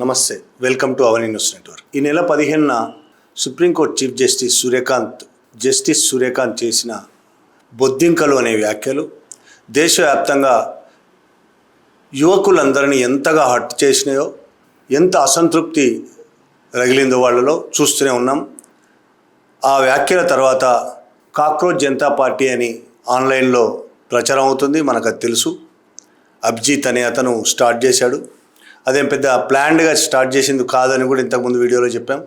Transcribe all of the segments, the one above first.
నమస్తే, welcome to Avani news network. ఈ నెల 15న సుప్రీంకోర్టు చీఫ్ జస్టిస్ సూర్యకాంత్ చేసిన బొద్దింకలు అనే వ్యాఖ్యలు దేశవ్యాప్తంగా యువకులందరినీ ఎంతగా హర్ట్ చేసినాయో, ఎంత అసంతృప్తి రగిలిందో వాళ్ళలో చూస్తూనే ఉన్నాం. ఆ వ్యాఖ్యల తర్వాత కాక్రోచ్ జనతా పార్టీ అని ఆన్లైన్లో ప్రచారం అవుతుంది. మనకు అది తెలుసు. అభిజిత్ అనే అతను స్టార్ట్ చేశాడు. అదేం పెద్ద ప్లాన్డ్గా స్టార్ట్ చేసింది కాదని కూడా ఇంతకుముందు వీడియోలో చెప్పాం.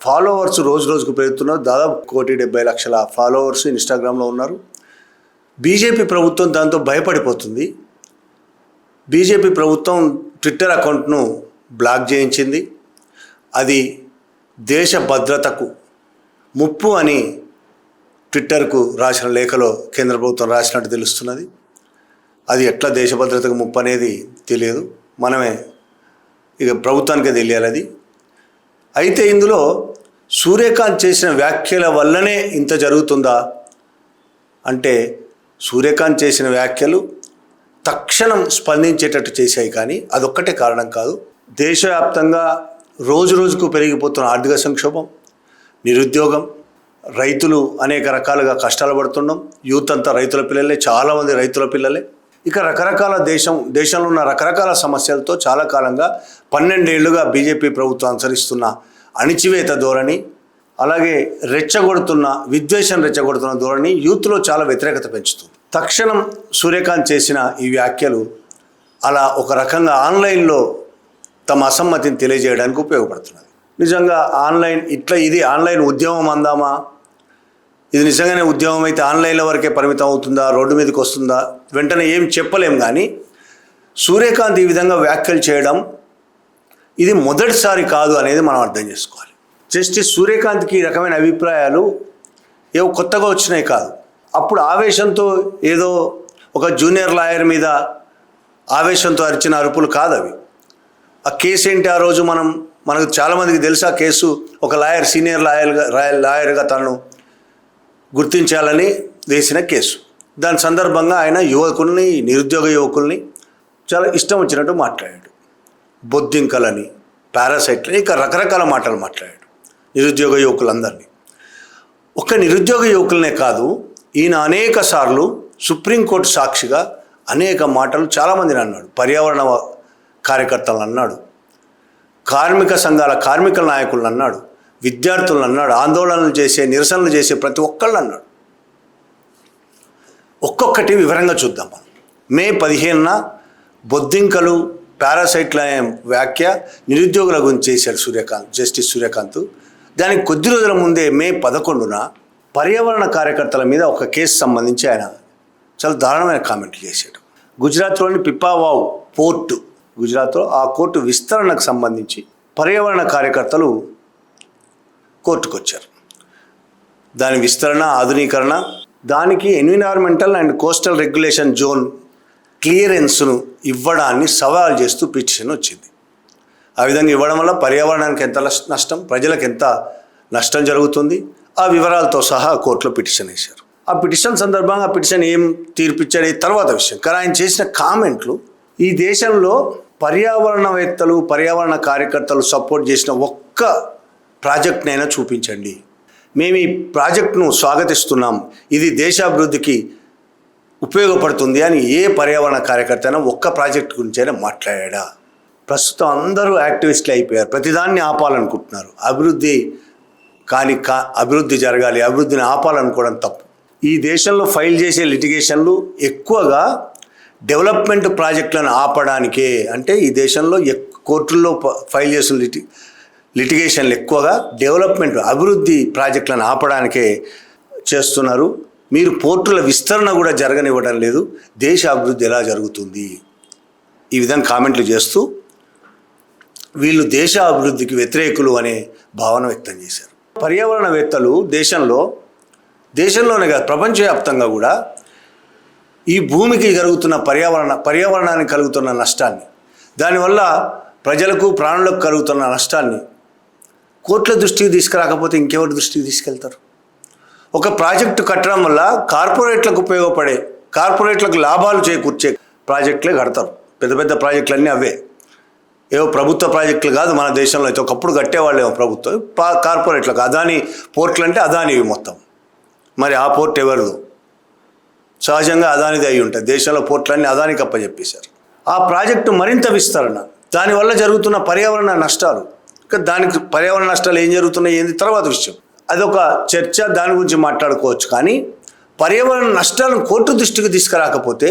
ఫాలోవర్స్ రోజు రోజుకు పెరుగుతున్నారు. దాదాపు 1,70,00,000 ఫాలోవర్స్ ఇన్స్టాగ్రామ్లో ఉన్నారు. బీజేపీ ప్రభుత్వం దాంతో భయపడిపోతుంది. బీజేపీ ప్రభుత్వం ట్విట్టర్ అకౌంట్ను బ్లాక్ చేయించింది. అది దేశ భద్రతకు ముప్పు అని ట్విట్టర్కు రాసిన లేఖలో కేంద్ర ప్రభుత్వం రాసినట్టు తెలుస్తున్నది. అది ఎట్లా దేశ భద్రతకు ముప్పు అనేది తెలియదు, మనమే ఇక ప్రభుత్వానికే తెలియాలి అది. అయితే ఇందులో సూర్యకాంత్ చేసిన వ్యాఖ్యల వల్లనే ఇంత జరుగుతుందా అంటే, సూర్యకాంత్ చేసిన వ్యాఖ్యలు తక్షణం స్పందించేటట్టు చేశాయి, కానీ అదొక్కటే కారణం కాదు. దేశవ్యాప్తంగా రోజు రోజుకు పెరిగిపోతున్న ఆర్థిక సంక్షోభం, నిరుద్యోగం, రైతులు అనేక రకాలుగా కష్టాలు పడుతున్నాం. యూత్ అంతా రైతుల పిల్లలే, చాలామంది రైతుల పిల్లలే. ఇక రకరకాల దేశంలో ఉన్న రకరకాల సమస్యలతో చాలా కాలంగా 12 ఏళ్లుగా బీజేపీ ప్రభుత్వం అనుసరిస్తున్న అణిచివేత ధోరణి, అలాగే విద్వేషం రెచ్చగొడుతున్న ధోరణి యూత్లో చాలా వ్యతిరేకత పెంచుతుంది. తక్షణం సూర్యకాంత్ చేసిన ఈ వ్యాఖ్యలు అలా ఒక రకంగా ఆన్లైన్లో తమ అసమ్మతిని తెలియజేయడానికి ఉపయోగపడుతున్నది. నిజంగా ఇది ఆన్లైన్ ఉద్యమం అందామా? ఇది నిజంగానే ఉద్యమం అయితే ఆన్లైన్ల వరకే పరిమితం అవుతుందా? రోడ్డు మీదకి వస్తుందా? వెంటనే ఏం చెప్పలేం. కానీ సూర్యకాంత్ ఈ విధంగా వ్యాఖ్యలు చేయడం ఇది మొదటిసారి కాదు అనేది మనం అర్థం చేసుకోవాలి. జస్టిస్ సూర్యకాంత్కి ఈ రకమైన అభిప్రాయాలు ఏవో కొత్తగా వచ్చినాయి కాదు. అప్పుడు ఆవేశంతో ఏదో ఒక జూనియర్ లాయర్ మీద ఆవేశంతో అరిచిన అరుపులు కాదు అవి. ఆ కేసు ఏంటి? ఆ రోజు మనకు చాలామందికి తెలుసు ఆ కేసు. ఒక సీనియర్ లాయర్గా తనను గుర్తించాలని వేసిన కేసు. దాని సందర్భంగా ఆయన నిరుద్యోగ యువకుల్ని చాలా ఇష్టం వచ్చినట్టు మాట్లాడాడు. బొద్దింకలని, పారాసైట్లని, ఇక రకరకాల మాటలు మాట్లాడాడు నిరుద్యోగ యువకులందరినీ. ఒక్క నిరుద్యోగ యువకులనే కాదు, ఈయన అనేక సార్లు సుప్రీంకోర్టు సాక్షిగా అనేక మాటలు చాలామందిని అన్నాడు. పర్యావరణ కార్యకర్తలను అన్నాడు, కార్మిక సంఘాల కార్మికుల నాయకులను అన్నాడు, విద్యార్థులను అన్నాడు, ఆందోళనలు చేసే, నిరసనలు చేసే ప్రతి ఒక్కళ్ళు అన్నాడు. ఒక్కొక్కటి వివరంగా చూద్దాం మనం. మే 15న బొద్దింకలు, పారాసైట్ల వ్యాఖ్య నిరుద్యోగుల గురించి చేశాడు జస్టిస్ సూర్యకాంత్. దానికి కొద్ది రోజుల ముందే మే 11న పర్యావరణ కార్యకర్తల మీద ఒక కేసు సంబంధించి ఆయన చాలా దారుణమైన కామెంట్లు చేశాడు. గుజరాత్లోని పిపావావ్ పోర్టు, గుజరాత్లో ఆ కోర్టు విస్తరణకు సంబంధించి పర్యావరణ కార్యకర్తలు కోర్టుకు వచ్చారు. దాని విస్తరణ, ఆధునీకరణ, దానికి environmental and coastal regulation zone క్లియరెన్స్ను ఇవ్వడాన్ని సవాల్ చేస్తూ పిటిషన్ వచ్చింది. ఆ విధంగా ఇవ్వడం వల్ల పర్యావరణానికి ఎంత నష్టం, ప్రజలకు ఎంత నష్టం జరుగుతుంది, ఆ వివరాలతో సహా కోర్టులో పిటిషన్ వేశారు. ఆ పిటిషన్ సందర్భంగా ఆ పిటిషన్ ఏం తీర్పిచ్చాడు తర్వాత విషయం. కానీ ఆయన చేసిన కామెంట్లు, ఈ దేశంలో పర్యావరణవేత్తలు, పర్యావరణ కార్యకర్తలు సపోర్ట్ చేసిన ఒక్క ప్రాజెక్ట్నైనా చూపించండి, మేము ఈ ప్రాజెక్టును స్వాగతిస్తున్నాం, ఇది దేశాభివృద్ధికి ఉపయోగపడుతుంది అని ఏ పర్యావరణ కార్యకర్త అయినా ఒక్క ప్రాజెక్ట్ గురించి అయినా మాట్లాడా? ప్రస్తుతం అందరూ యాక్టివిస్టులు అయిపోయారు. ప్రతిదాన్ని ఆపాలనుకుంటున్నారు. అభివృద్ధి జరగాలి, అభివృద్ధిని ఆపాలనుకోవడం తప్పు. ఈ దేశంలో ఫైల్ చేసే లిటిగేషన్లు ఎక్కువగా డెవలప్మెంట్ ప్రాజెక్టులను ఆపడానికే. అంటే ఈ దేశంలో కోర్టుల్లో ఫైల్ చేసిన లిటిగేషన్లు ఎక్కువగా డెవలప్మెంట్, అభివృద్ధి ప్రాజెక్టులను ఆపడానికే చేస్తున్నారు. మీరు పోర్టుల విస్తరణ కూడా జరగనివ్వడం లేదు. దేశ అభివృద్ధి ఎలా జరుగుతుంది? ఈ విధంగా కామెంట్లు చేస్తూ వీళ్ళు దేశ అభివృద్ధికి వ్యతిరేకులు అనే భావన వ్యక్తం చేశారు. పర్యావరణవేత్తలు దేశంలోనే కాదు, ప్రపంచవ్యాప్తంగా కూడా ఈ భూమికి జరుగుతున్న పర్యావరణానికి కలుగుతున్న నష్టాన్ని, దానివల్ల ప్రజలకు, ప్రాణులకు కలుగుతున్న నష్టాన్ని కోర్టుల దృష్టికి తీసుకురాకపోతే ఇంకెవరి దృష్టికి తీసుకెళ్తారు? ఒక ప్రాజెక్టు కట్టడం వల్ల కార్పొరేట్లకు లాభాలు చేకూర్చే ప్రాజెక్టులే కడతారు. పెద్ద పెద్ద ప్రాజెక్టులన్నీ అవే. ఏవో ప్రభుత్వ ప్రాజెక్టులు కాదు మన దేశంలో అయితే ఒకప్పుడు కట్టేవాళ్ళేమో ప్రభుత్వం, కార్పొరేట్లకు. అదాని పోర్ట్లు అంటే అదానివి మొత్తం. మరి ఆ పోర్ట్ ఎవరిదో? సహజంగా అదానిది అయి ఉంటుంది. దేశంలో పోర్ట్లన్నీ అదానికి అప్పచెప్పేశారు. ఆ ప్రాజెక్టు మరింత విస్తరణ, దానివల్ల జరుగుతున్న పర్యావరణ నష్టాలు, దానికి పర్యావరణ నష్టాలు ఏం జరుగుతున్నాయి ఏంది తర్వాత విషయం, అదొక చర్చ, దాని గురించి మాట్లాడుకోవచ్చు. కానీ పర్యావరణ నష్టాలను కోర్టు దృష్టికి తీసుకురాకపోతే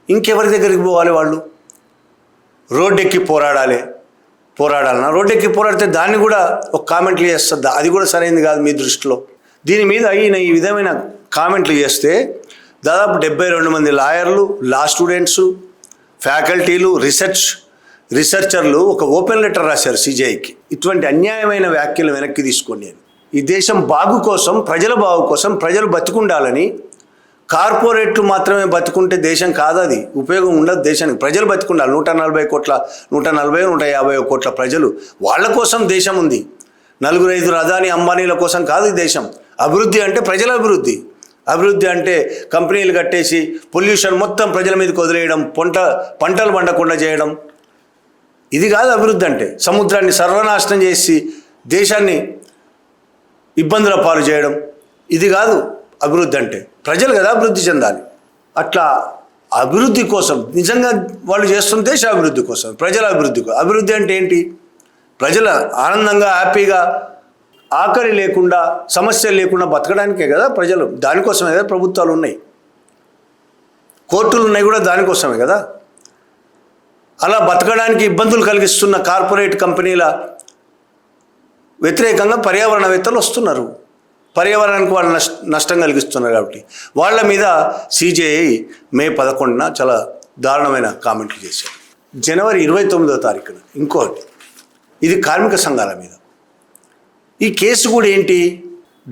ఇంకెవరి దగ్గరికి పోవాలి? వాళ్ళు రోడ్డెక్కి పోరాడాలన్నా రోడ్డెక్కి పోరాడితే దాన్ని కూడా ఒక కామెంట్లు చేస్తుంది. అది కూడా సరైనది కాదు మీ దృష్టిలో. దీని మీద అయిన ఈ విధమైన కామెంట్లు చేస్తే దాదాపు 72 మంది లాయర్లు, లా స్టూడెంట్స్, ఫ్యాకల్టీలు, రీసెర్చర్లు ఒక ఓపెన్ లెటర్ రాశారు సిజేఐకి. ఇటువంటి అన్యాయమైన వ్యాఖ్యలు వెనక్కి తీసుకోండి అని. ఈ దేశం బాగు కోసం, ప్రజల బాగు కోసం, ప్రజలు బతికుండాలని. కార్పొరేట్లు మాత్రమే బతుకుంటే దేశం కాదు, అది ఉపయోగం ఉండదు దేశానికి. ప్రజలు బతికుండాలి. 140 కోట్ల 150 కోట్ల ప్రజలు, వాళ్ళ కోసం దేశం ఉంది. 4-5 అదాని అంబానీల కోసం కాదు ఈ దేశం. అభివృద్ధి అంటే ప్రజల అభివృద్ధి. అభివృద్ధి అంటే కంపెనీలు కట్టేసి పొల్యూషన్ మొత్తం ప్రజల మీదకి వదిలేయడం, పంటలు పండకుండా చేయడం, ఇది కాదు అభివృద్ధి అంటే. సముద్రాన్ని సర్వనాశనం చేసి దేశాన్ని ఇబ్బందుల పాలు చేయడం, ఇది కాదు అభివృద్ధి అంటే. ప్రజలు కదా అభివృద్ధి చెందాలి. అట్లా అభివృద్ధి కోసం నిజంగా వాళ్ళు చేస్తున్న దేశ అభివృద్ధి కోసం, ప్రజల అభివృద్ధి కోసం. అభివృద్ధి అంటే ఏంటి? ప్రజల ఆనందంగా, హ్యాపీగా, ఆకలి లేకుండా, సమస్యలు లేకుండా బతకడానికే కదా ప్రజలు. దానికోసమే కదా ప్రభుత్వాలు ఉన్నాయి, కోర్టులు ఉన్నాయి కూడా దానికోసమే కదా. అలా బతకడానికి ఇబ్బందులు కలిగిస్తున్న కార్పొరేట్ కంపెనీల వ్యతిరేకంగా పర్యావరణవేత్తలు వస్తున్నారు. పర్యావరణానికి వాళ్ళు నష్టం కలిగిస్తున్నారు కాబట్టి వాళ్ళ మీద సిజేఐ మే 11న చాలా దారుణమైన కామెంట్లు చేశారు. జనవరి 29వ తారీఖున ఇంకోటి, ఇది కార్మిక సంఘాల మీద. ఈ కేసు కూడా ఏంటి?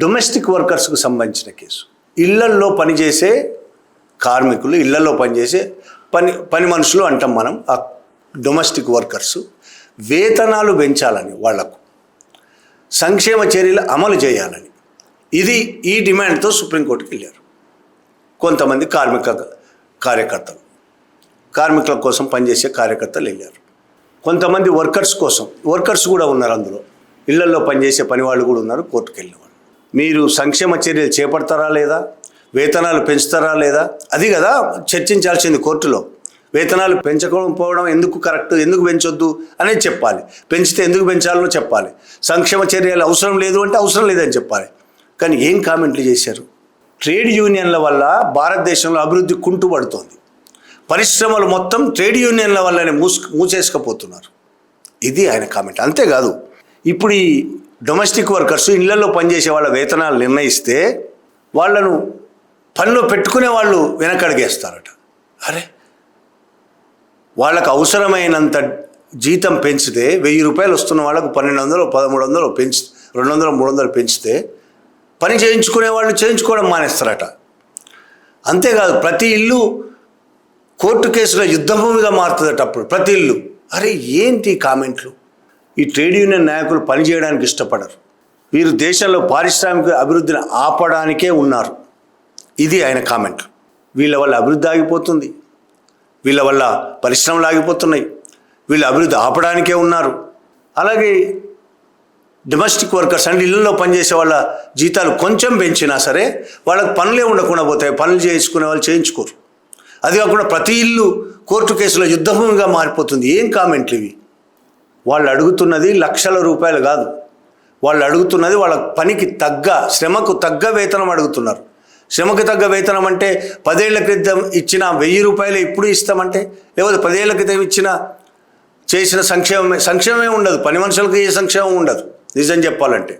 డొమెస్టిక్ వర్కర్స్కు సంబంధించిన కేసు. ఇళ్లల్లో పనిచేసే కార్మికులు, ఇళ్లలో పనిచేసే పని మనుషులు అంటాం మనం. ఆ డొమెస్టిక్ వర్కర్స్ వేతనాలు పెంచాలని, వాళ్లకు సంక్షేమ చర్యలు అమలు చేయాలని, ఈ డిమాండ్తో సుప్రీంకోర్టుకి వెళ్ళారు కొంతమంది కార్యకర్తలు. కార్మికుల కోసం పనిచేసే కార్యకర్తలు వెళ్ళారు. కొంతమంది వర్కర్స్ కూడా ఉన్నారు అందులో. ఇళ్లలో పనిచేసే పని వాళ్ళు కూడా ఉన్నారు. కోర్టుకు వెళ్ళిన వాళ్ళు, మీరు సంక్షేమ చర్యలు చేపడతారా లేదా, వేతనాలు పెంచుతారా లేదా, అది కదా చర్చించాల్సింది కోర్టులో. వేతనాలు పెంచకపోవడం ఎందుకు కరెక్ట్, ఎందుకు పెంచొద్దు అనేది చెప్పాలి. పెంచితే ఎందుకు పెంచాలో చెప్పాలి. సంక్షేమ చర్యలు అవసరం లేదు అంటే అవసరం లేదని చెప్పాలి. కానీ ఏం కామెంట్లు చేశారు? ట్రేడ్ యూనియన్ల వల్ల భారతదేశంలో అభివృద్ధి కుంటుపడుతోంది, పరిశ్రమలు మొత్తం ట్రేడ్ యూనియన్ల వల్లనే మూసేసుకపోతున్నారు. ఇది ఆయన కామెంట్. అంతేకాదు, ఇప్పుడు ఈ డొమెస్టిక్ వర్కర్స్ ఇళ్లలో పనిచేసే వాళ్ళ వేతనాలు నిర్ణయిస్తే వాళ్ళను పనిలో పెట్టుకునే వాళ్ళు వెనకడిగేస్తారట. అరే, వాళ్ళకు అవసరమైనంత జీతం పెంచితే 1000 రూపాయలు వస్తున్న వాళ్ళకు 1200, 1300 పెంచి 200, 300 పెంచితే పని చేయించుకునే వాళ్ళు చేయించుకోవడం మానేస్తారట. అంతేకాదు, ప్రతి ఇల్లు కోర్టు కేసులో యుద్ధభూమిగా మారుతుందట అప్పుడు ప్రతి ఇల్లు. అరే, ఏంటి కామెంట్లు? ఈ ట్రేడ్ యూనియన్ నాయకులు పనిచేయడానికి ఇష్టపడరు. వీరు దేశంలో పారిశ్రామిక అభివృద్ధిని ఆపడానికే ఉన్నారు. ఇది ఆయన కామెంట్. వీళ్ళ వల్ల అభివృద్ధి ఆగిపోతుంది, వీళ్ళ వల్ల పరిశ్రమలు ఆగిపోతున్నాయి, వీళ్ళు అభివృద్ధి ఆపడానికే ఉన్నారు. అలాగే డొమెస్టిక్ వర్కర్స్ అంటే ఇళ్ళల్లో పనిచేసే వాళ్ళ జీతాలు కొంచెం పెంచినా సరే వాళ్ళకి పనులే ఉండకుండా పోతాయి. పనులు చేయించుకునే వాళ్ళు చేయించుకోరు. అది కాకుండా ప్రతి ఇల్లు కోర్టు కేసులో యుద్ధభూమిగా మారిపోతుంది. ఏం కామెంట్లు ఇవి? వాళ్ళు అడుగుతున్నది లక్షల రూపాయలు కాదు, వాళ్ళు అడుగుతున్నది వాళ్ళ పనికి తగ్గ, శ్రమకు తగ్గ వేతనం అడుగుతున్నారు. శ్రమకు తగ్గ వేతనం అంటే 10 ఏళ్ల క్రితం ఇచ్చిన 1000 రూపాయలు ఇప్పుడు ఇస్తామంటే, లేకపోతే 10 ఏళ్ల క్రితం చేసిన సంక్షేమమే ఉండదు. పని మనుషులకు ఏ సంక్షేమం ఉండదు. నిజం చెప్పాలంటే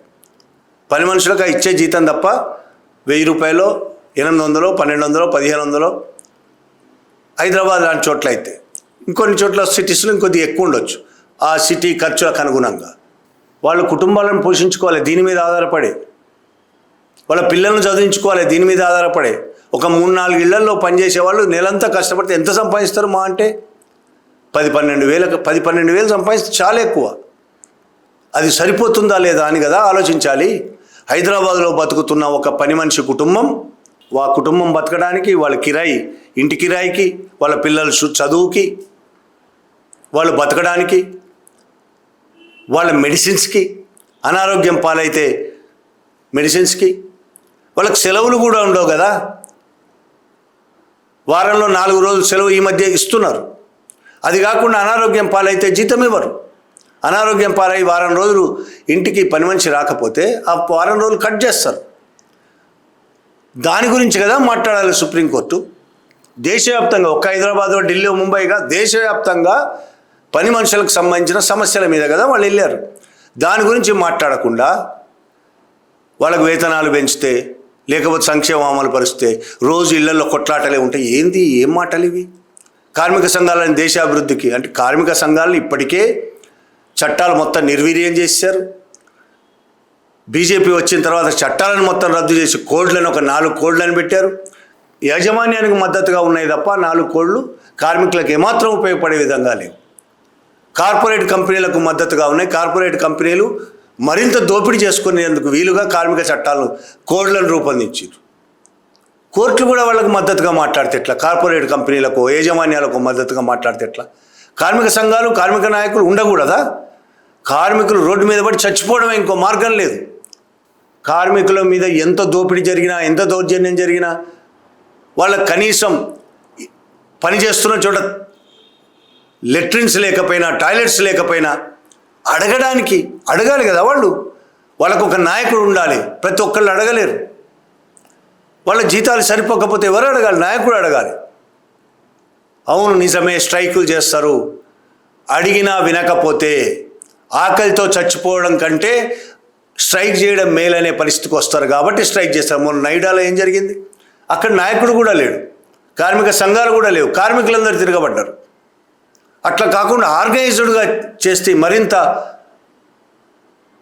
పని మనుషులకు ఇచ్చే జీతం తప్ప 1000 రూపాయలు, 800, 1200, 1500 హైదరాబాద్ లాంటి చోట్ల అయితే, ఇంకొన్ని చోట్ల సిటీస్లో ఇంకొద్దిగా ఎక్కువ ఉండొచ్చు. ఆ సిటీ ఖర్చులకు అనుగుణంగా వాళ్ళ కుటుంబాలను పోషించుకోవాలి, దీని మీద ఆధారపడే. వాళ్ళ పిల్లలను చదివించుకోవాలి, దీని మీద ఆధారపడే. ఒక 3-4 ఇళ్లలో పనిచేసే వాళ్ళు నెలంతా కష్టపడితే ఎంత సంపాదిస్తారు? మా అంటే 10-12 వేలు సంపాదిస్తే చాలా ఎక్కువ. అది సరిపోతుందా లేదా అని కదా ఆలోచించాలి. హైదరాబాద్లో బతుకుతున్న ఒక పని మనిషి కుటుంబం, ఆ కుటుంబం బతకడానికి వాళ్ళ కిరాయి, ఇంటి కిరాయికి, వాళ్ళ పిల్లల చదువుకి, వాళ్ళు బతకడానికి, వాళ్ళ మెడిసిన్స్కి, అనారోగ్యం పాలైతే మెడిసిన్స్కి వాళ్ళకి సెలవులు కూడా ఉండవు కదా. వారంలో 4 రోజులు సెలవు ఈ మధ్య ఇస్తున్నారు. అది కాకుండా అనారోగ్యం పాలైతే జీతం ఇవ్వరు. అనారోగ్యం పాలై వారం రోజులు ఇంటికి పని మనిషి రాకపోతే ఆ వారం రోజులు కట్ చేస్తారు. దాని గురించి కదా మాట్లాడాలి సుప్రీంకోర్టు. దేశవ్యాప్తంగా, ఒక్క హైదరాబాద్, ఢిల్లీ, ముంబైగా దేశవ్యాప్తంగా పని మనుషులకు సంబంధించిన సమస్యల మీద కదా వాళ్ళు వెళ్ళారు. దాని గురించి మాట్లాడకుండా వాళ్ళకు వేతనాలు పెంచితే, లేకపోతే సంక్షేమం అమలు పరిస్తే రోజు ఇళ్లలో కొట్లాటలే ఉంటాయి. ఏంది, ఏం మాటలు ఇవి? కార్మిక సంఘాలని దేశాభివృద్ధికి అంటే కార్మిక సంఘాలను ఇప్పటికే చట్టాలు మొత్తం నిర్వీర్యం చేశారు. బీజేపీ వచ్చిన తర్వాత చట్టాలను మొత్తం రద్దు చేసి కోడ్లను ఒక 4 కోడ్లను పెట్టారు. యాజమాన్యానికి మద్దతుగా ఉన్నాయి తప్ప 4 కోడ్లు కార్మికులకు ఏమాత్రం ఉపయోగపడే విధంగా లేవు. కార్పొరేట్ కంపెనీలకు మద్దతుగా ఉన్నాయి. కార్పొరేట్ కంపెనీలు మరింత దోపిడీ చేసుకునేందుకు వీలుగా కార్మిక చట్టాలను, కోడ్లను రూపొందించారు. కోర్టులు కూడా వాళ్ళకు మద్దతుగా మాట్లాడితే ఎట్లా? కార్పొరేట్ కంపెనీలకు, యాజమాన్యాలకు మద్దతుగా మాట్లాడితే ఎట్లా? కార్మిక సంఘాలు, కార్మిక నాయకులు ఉండకూడదా? కార్మికులు రోడ్డు మీద పడి చచ్చిపోవడమే, ఇంకో మార్గం లేదు. కార్మికుల మీద ఎంత దోపిడీ జరిగినా, ఎంత దౌర్జన్యం జరిగినా, వాళ్ళకు కనీసం పనిచేస్తున్న చోట లెట్రిన్స్ లేకపోయినా, టాయిలెట్స్ లేకపోయినా అడగాలి కదా వాళ్ళు. వాళ్ళకు ఒక నాయకుడు ఉండాలి. ప్రతి ఒక్కళ్ళు అడగలేరు. వాళ్ళ జీతాలు సరిపోకపోతే ఎవరు అడగాలి? నాయకుడు అడగాలి. అవును, నిజమే, స్ట్రైకులు చేస్తారు. అడిగినా వినకపోతే ఆకలితో చచ్చిపోవడం కంటే స్ట్రైక్ చేయడం మేలనే పరిస్థితికి వస్తారు కాబట్టి స్ట్రైక్ చేస్తారు. మొన్న నైడాలో ఏం జరిగింది? అక్కడ నాయకుడు కూడా లేడు, కార్మిక సంఘాలు కూడా లేవు, కార్మికులందరూ తిరగబడ్డారు. అట్లా కాకుండా ఆర్గనైజ్డ్గా చేస్తే మరింత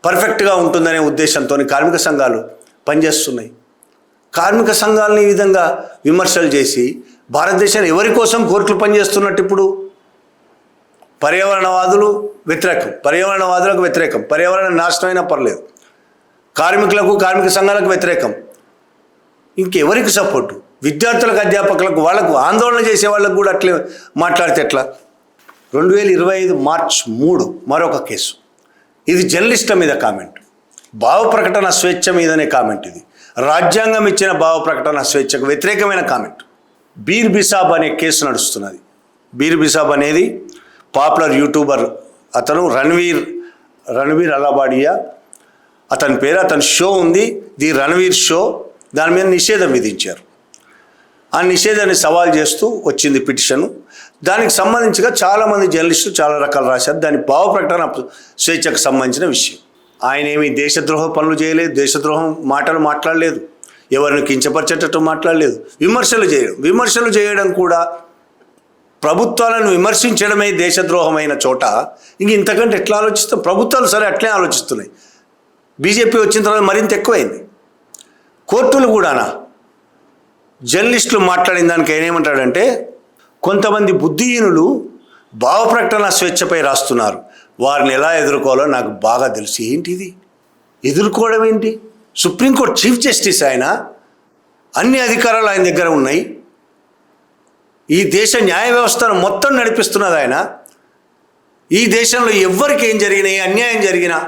పర్ఫెక్ట్గా ఉంటుందనే ఉద్దేశంతో కార్మిక సంఘాలు పనిచేస్తున్నాయి. కార్మిక సంఘాలని ఈ విధంగా విమర్శలు చేసి భారతదేశాన్ని ఎవరి కోసం కోర్టులు పనిచేస్తున్నట్టు? ఇప్పుడు పర్యావరణవాదులకు వ్యతిరేకం, పర్యావరణ నాశనమైనా పర్లేదు, కార్మికులకు, కార్మిక సంఘాలకు వ్యతిరేకం. ఇంకెవరికి సపోర్టు? విద్యార్థులకు, అధ్యాపకులకు, వాళ్ళకు ఆందోళన చేసే వాళ్ళకు కూడా అట్లే మాట్లాడితే ఎట్లా? 2025 మార్చి 3 మరొక కేసు. ఇది జర్నలిస్టుల మీద కామెంట్, భావ ప్రకటన స్వేచ్ఛ మీదనే కామెంట్. ఇది రాజ్యాంగం ఇచ్చిన భావ ప్రకటన స్వేచ్ఛకు వ్యతిరేకమైన కామెంట్. బీర్ బిసాబ్ అనే కేసు నడుస్తున్నది. బీర్ బిసాబ్ అనేది పాపులర్ యూట్యూబర్. అతను రణవీర్ అలాబాడియా అతని పేరు. అతని షో ఉంది, ది రణవీర్ షో. దాని మీద నిషేధం విధించారు. ఆ నిషేధాన్ని సవాల్ చేస్తూ వచ్చింది పిటిషను. దానికి సంబంధించిగా చాలామంది జర్నలిస్టులు చాలా రకాలు రాశారు. దాని భావ ప్రకటన స్వేచ్ఛకు సంబంధించిన విషయం. ఆయన ఏమి దేశద్రోహ పనులు చేయలేదు, దేశద్రోహం మాటలు మాట్లాడలేదు, ఎవరిని కించపరిచేటట్టు మాట్లాడలేదు, విమర్శలు చేయడం కూడా, ప్రభుత్వాలను విమర్శించడమే దేశద్రోహమైన చోట ఇంతకంటే ఎట్లా ఆలోచిస్తాం? ప్రభుత్వాలు సరే అట్లే ఆలోచిస్తున్నాయి. బీజేపీ వచ్చిన తర్వాత మరింత ఎక్కువైంది. కోర్టులు కూడానా జర్నలిస్టులు మాట్లాడిన దానికి ఆయన ఏమంటాడంటే, కొంతమంది బుద్ధిహీనులు భావ ప్రకటన స్వేచ్ఛపై రాస్తున్నారు, వారిని ఎలా ఎదుర్కోవాలో నాకు బాగా తెలుసు. ఏంటిది ఎదుర్కోవడం ఏంటి? సుప్రీంకోర్టు చీఫ్ జస్టిస్ ఆయన, అన్ని అధికారాలు ఆయన దగ్గర ఉన్నాయి. ఈ దేశ న్యాయ వ్యవస్థను మొత్తం నడిపిస్తున్నది ఆయన. ఈ దేశంలో ఎవ్వరికి ఏం జరిగినా, ఏ అన్యాయం జరిగినా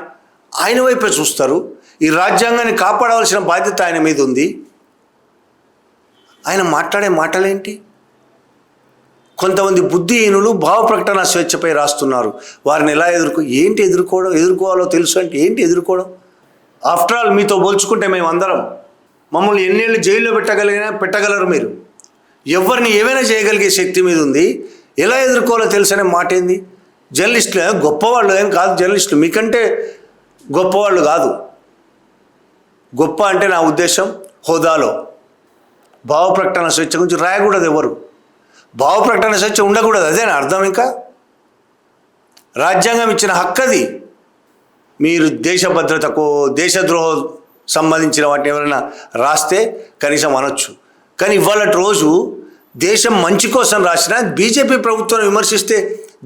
ఆయన వైపే చూస్తారు. ఈ రాజ్యాంగాన్ని కాపాడవలసిన బాధ్యత ఆయన మీద ఉంది. ఆయన మాట్లాడే మాటలేంటి? కొంతమంది బుద్ధిహీనులు భావ ప్రకటన స్వేచ్ఛపై రాస్తున్నారు, వారిని ఎలా ఎదుర్కోవాలో తెలుసు అంటే ఏంటి ఎదుర్కోవడం? ఆఫ్టర్ ఆల్ మీతో పోల్చుకుంటే మేమందరం, మమ్మల్ని ఎన్నేళ్ళు జైల్లో పెట్టగలరు మీరు. ఎవరిని ఏమైనా చేయగలిగే శక్తి మీద ఉంది. ఎలా ఎదుర్కోవాలో తెలుసనే మాట ఏంది? జర్నలిస్టులు గొప్పవాళ్ళు ఏం కాదు. జర్నలిస్టులు మీకంటే గొప్పవాళ్ళు కాదు. గొప్ప అంటే నా ఉద్దేశం హోదాలో. భావ ప్రకటన స్వేచ్ఛ గురించి రాయకూడదు ఎవరు. భావ ప్రకటన స్వేచ్ఛ ఉండకూడదు, అదేనా అర్థం? ఇంకా రాజ్యాంగం ఇచ్చిన హక్కు అది. మీరు దేశ భద్రతకు, దేశద్రోహం సంబంధించిన వాటిని ఎవరైనా రాస్తే కనీసం అనొచ్చు. కానీ ఇవాళ రోజు దేశం మంచి కోసం రాసిన బీజేపీ ప్రభుత్వం విమర్శిస్తే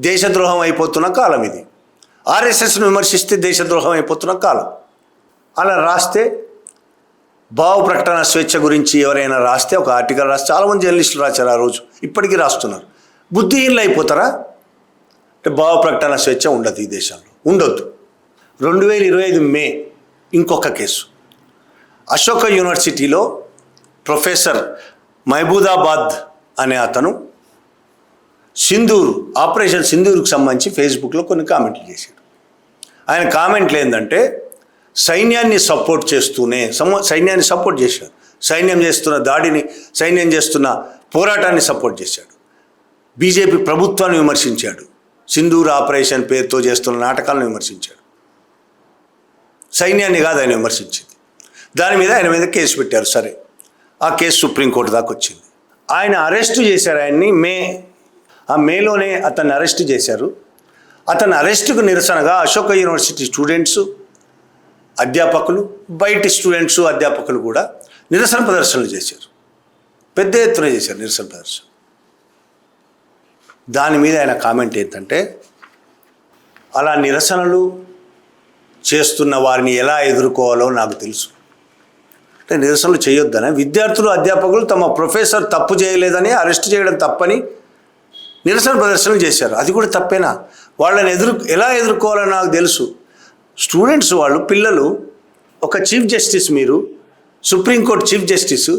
దేశద్రోహం అయిపోతున్న కాలం ఇది. ఆర్ఎస్ఎస్ను విమర్శిస్తే దేశద్రోహం అయిపోతున్న కాలం. అలా రాస్తే, భావ ప్రకటన స్వేచ్ఛ గురించి ఎవరైనా రాస్తే, ఒక ఆర్టికల్ రాస్తే, చాలామంది జర్నలిస్టులు రాశారు ఆ రోజు, ఇప్పటికీ రాస్తున్నారు. బుద్ధిహీనులు అయిపోతారా? భావ ప్రకటన స్వేచ్ఛ ఉండదు ఈ దేశంలో, ఉండొద్దు. 2025 మే ఇంకొక కేసు. అశోక యూనివర్సిటీలో ప్రొఫెసర్ మహబూదాబాద్ అనే అతను ఆపరేషన్ సింధూర్కు సంబంధించి ఫేస్బుక్లో కొన్ని కామెంట్లు చేశాడు. ఆయన కామెంట్లు ఏంటంటే సైన్యాన్ని సపోర్ట్ చేస్తూనే సైన్యాన్ని సపోర్ట్ చేశాడు. సైన్యం చేస్తున్న దాడిని, సైన్యం చేస్తున్న పోరాటాన్ని సపోర్ట్ చేశాడు. బీజేపీ ప్రభుత్వాన్ని విమర్శించాడు. సింధూర్ ఆపరేషన్ పేరుతో చేస్తున్న నాటకాలను విమర్శించాడు. సైన్యాన్ని కాదు ఆయన విమర్శించింది. దాని మీద ఆయన మీద కేసు పెట్టారు. సరే, ఆ కేసు సుప్రీంకోర్టు దాకా వచ్చింది. ఆయన అరెస్టు చేశారు. ఆయన్ని మేలోనే అతన్ని అరెస్టు చేశారు. అతని అరెస్టుకు నిరసనగా అశోక యూనివర్సిటీ స్టూడెంట్స్, అధ్యాపకులు, బయటి స్టూడెంట్స్, అధ్యాపకులు కూడా నిరసన ప్రదర్శనలు చేశారు. పెద్ద ఎత్తున చేశారు నిరసన ప్రదర్శన. దాని మీద ఆయన కామెంట్ ఏంటంటే, అలా నిరసనలు చేస్తున్న వారిని ఎలా ఎదుర్కోవాలో నాకు తెలుసు. అంటే నిరసనలు చేయొద్దని, విద్యార్థులు, అధ్యాపకులు తమ ప్రొఫెసర్ తప్పు చేయలేదని, అరెస్ట్ చేయడం తప్పని నిరసన ప్రదర్శనలు చేశారు. అది కూడా తప్పేనా? వాళ్ళని ఎలా ఎదుర్కోవాలో నాకు తెలుసు. స్టూడెంట్స్ వాళ్ళు, పిల్లలు, ఒక చీఫ్ జస్టిస్, మీరు సుప్రీంకోర్టు చీఫ్ జస్టిస్,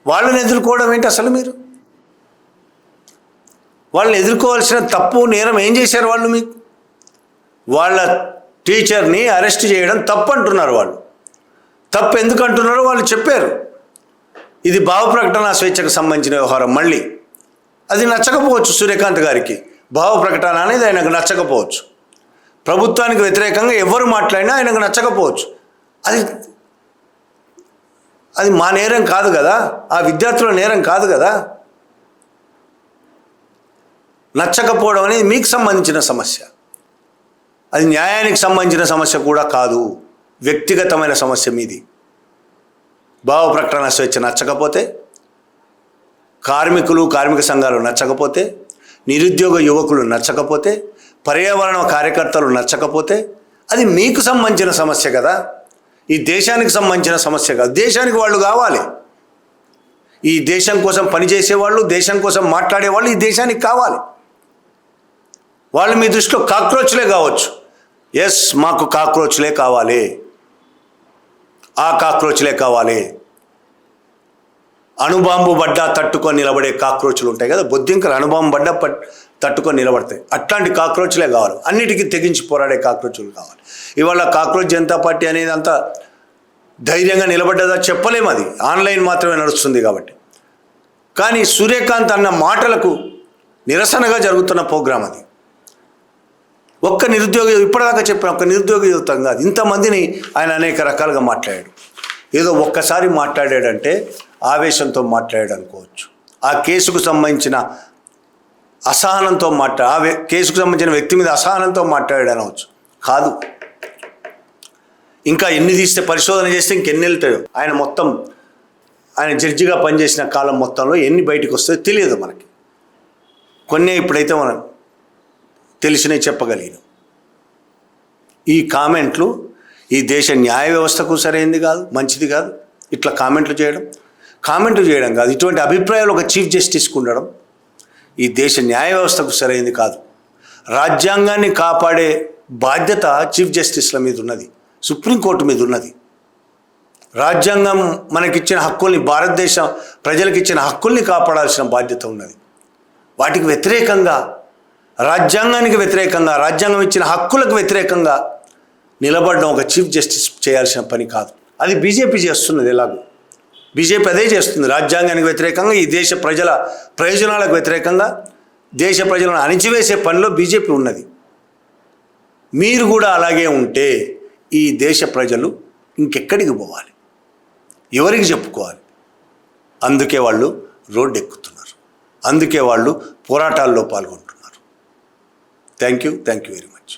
వాళ్ళని ఎదుర్కోవడం ఏంటి అసలు? మీరు వాళ్ళని ఎదుర్కోవాల్సిన తప్పు, నేరం ఏం చేశారు వాళ్ళు? మీకు వాళ్ళ టీచర్ని అరెస్ట్ చేయడం తప్పు అంటున్నారు. వాళ్ళు తప్పు ఎందుకు అంటున్నారో వాళ్ళు చెప్పారు. ఇది భావ ప్రకటన స్వేచ్ఛకు సంబంధించిన వ్యవహారం. మళ్ళీ అది నచ్చకపోవచ్చు సూర్యకాంత్ గారికి. భావ ప్రకటన అనేది ఆయనకు నచ్చకపోవచ్చు. ప్రభుత్వానికి వ్యతిరేకంగా ఎవరు మాట్లాడినా ఆయనకు నచ్చకపోవచ్చు. అది మా నేరం కాదు కదా, ఆ విద్యార్థుల నేరం కాదు కదా. నచ్చకపోవడం అనేది మీకు సంబంధించిన సమస్య. అది న్యాయానికి సంబంధించిన సమస్య కూడా కాదు, వ్యక్తిగతమైన సమస్య మీది. భావ ప్రకటన స్వేచ్ఛ నచ్చకపోతే, కార్మికులు, కార్మిక సంఘాలు నచ్చకపోతే, నిరుద్యోగ యువకులు నచ్చకపోతే, పర్యావరణ కార్యకర్తలు నచ్చకపోతే, అది మీకు సంబంధించిన సమస్య కదా, ఈ దేశానికి సంబంధించిన సమస్య కాదు. దేశానికి వాళ్ళు కావాలి. ఈ దేశం కోసం పనిచేసేవాళ్ళు, దేశం కోసం మాట్లాడేవాళ్ళు ఈ దేశానికి కావాలి. వాళ్ళు మీ దృష్టిలో కాక్రోచ్లే కావచ్చు. ఎస్, మాకు కాక్రోచ్లే కావాలి, ఆ కాక్రోచ్లే కావాలి. అణుబాంబు పడ్డా తట్టుకొని నిలబడే కాక్రోచ్లు ఉంటాయి కదా, బొద్దింకలు అణుబాంబు పడ్డా తట్టుకొని నిలబడతాయి. అట్లాంటి కాక్రోచ్లే కావాలి. అన్నిటికీ తెగించి పోరాడే కాక్రోచ్లు కావాలి. ఇవాళ కాక్రోచ్ జనతా పార్టీ అనేది అంత ధైర్యంగా నిలబడ్డదా చెప్పలేము. అది ఆన్లైన్ మాత్రమే నడుస్తుంది కాబట్టి. కానీ సూర్యకాంత్ అన్న మాటలకు నిరసనగా జరుగుతున్న ప్రోగ్రాం అది. ఒక్క నిరుద్యోగ, ఇప్పటిదాకా చెప్పిన ఒక్క నిరుద్యోగ యువతం కాదు, ఇంతమందిని ఆయన అనేక రకాలుగా మాట్లాడాడు. ఏదో ఒక్కసారి మాట్లాడాడంటే ఆవేశంతో మాట్లాడాడు అనుకోవచ్చు. ఆ కేసుకు సంబంధించిన అసహనంతో కేసుకు సంబంధించిన వ్యక్తి మీద అసహనంతో మాట్లాడాడు అనవచ్చు. కాదు, ఇంకా ఎన్ని తీస్తే, పరిశోధన చేస్తే ఇంకెన్ని వెళ్తాయో. ఆయన జడ్జిగా పనిచేసిన కాలం మొత్తంలో ఎన్ని బయటకు వస్తాయో తెలియదు మనకి. కొన్ని ఇప్పుడైతే మనం తెలిసినవి చెప్పగలిగినాం. ఈ కామెంట్లు ఈ దేశ న్యాయ వ్యవస్థకు సరైనది కాదు, మంచిది కాదు. ఇట్లా కామెంట్లు చేయడం కాదు, ఇటువంటి అభిప్రాయాలు ఒక చీఫ్ జస్టిస్కి ఉండడం ఈ దేశ న్యాయ వ్యవస్థకు సరైనది కాదు. రాజ్యాంగాన్ని కాపాడే బాధ్యత చీఫ్ జస్టిస్ల మీద ఉన్నది, సుప్రీంకోర్టు మీద ఉన్నది. రాజ్యాంగం మనకిచ్చిన హక్కుల్ని, భారతదేశం ప్రజలకు ఇచ్చిన హక్కుల్ని కాపాడాల్సిన బాధ్యత ఉన్నది. వాటికి వ్యతిరేకంగా, రాజ్యాంగానికి వ్యతిరేకంగా, రాజ్యాంగం ఇచ్చిన హక్కులకు వ్యతిరేకంగా నిలబడడం ఒక చీఫ్ జస్టిస్ చేయాల్సిన పని కాదు. అది బీజేపీ చేస్తున్నది. ఎలాగో బీజేపీ అదే చేస్తుంది. రాజ్యాంగానికి వ్యతిరేకంగా, ఈ దేశ ప్రజల ప్రయోజనాలకు వ్యతిరేకంగా, దేశ ప్రజలను అణిచివేసే పనిలో బీజేపీ ఉన్నది. మీరు కూడా అలాగే ఉంటే ఈ దేశ ప్రజలు ఇంకెక్కడికి పోవాలి, ఎవరికి చెప్పుకోవాలి? అందుకే వాళ్ళు రోడ్డు ఎక్కుతున్నారు, అందుకే వాళ్ళు పోరాటాల్లో పాల్గొంటున్నారు. Thank you very much.